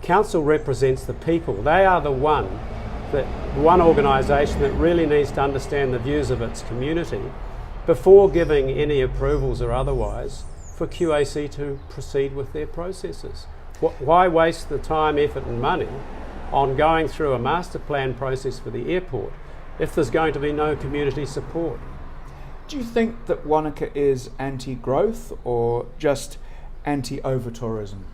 Council represents the people. They are the one organisation that really needs to understand the views of its community before giving any approvals or otherwise for QAC to proceed with their processes. Why waste the time, effort and money on going through a master plan process for the airport if there's going to be no community support? Do you think that Wanaka is anti-growth or just anti-over-tourism?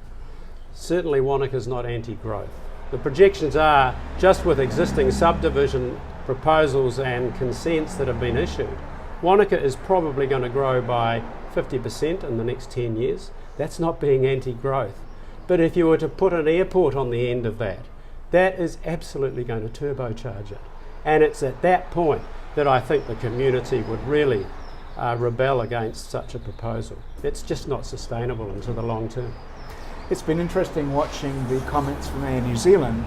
Certainly Wanaka is not anti-growth. The projections are, just with existing subdivision proposals and consents that have been issued, Wanaka is probably going to grow by 50% in the next 10 years. That's not being anti-growth. But if you were to put an airport on the end of that, that is absolutely going to turbocharge it. And it's at that point that I think the community would really rebel against such a proposal. It's just not sustainable into the long term. It's been interesting watching the comments from Air New Zealand,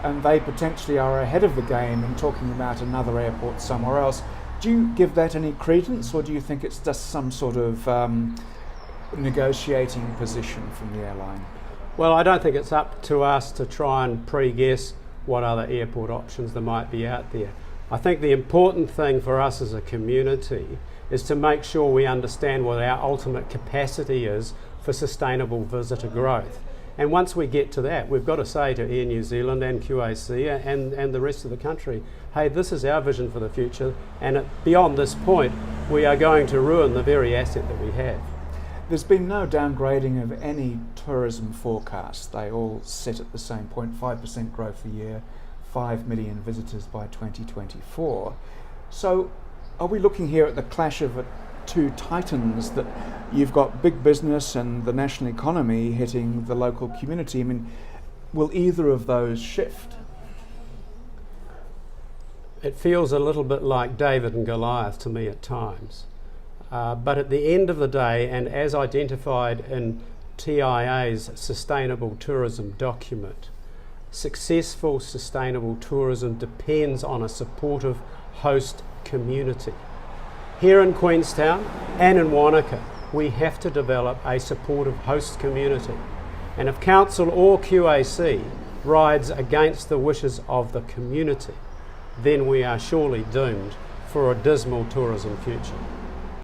and they potentially are ahead of the game in talking about another airport somewhere else. Do you give that any credence, or do you think it's just some sort of negotiating position from the airline? Well, I don't think it's up to us to try and pre-guess what other airport options there might be out there. I think the important thing for us as a community is to make sure we understand what our ultimate capacity is for sustainable visitor growth. And once we get to that, we've got to say to Air New Zealand and QAC and the rest of the country, hey, this is our vision for the future, and beyond this point, we are going to ruin the very asset that we have. There's been no downgrading of any tourism forecasts. They all sit at the same point, 5% growth a year, 5 million visitors by 2024. So are we looking here at the clash of two titans, that you've got big business and the national economy hitting the local community? I mean, will either of those shift? It feels a little bit like David and Goliath to me at times. But at the end of the day, and as identified in TIA's Sustainable Tourism document, successful sustainable tourism depends on a supportive host community. Here in Queenstown and in Wanaka, we have to develop a supportive host community. And if Council or QAC rides against the wishes of the community, then we are surely doomed for a dismal tourism future.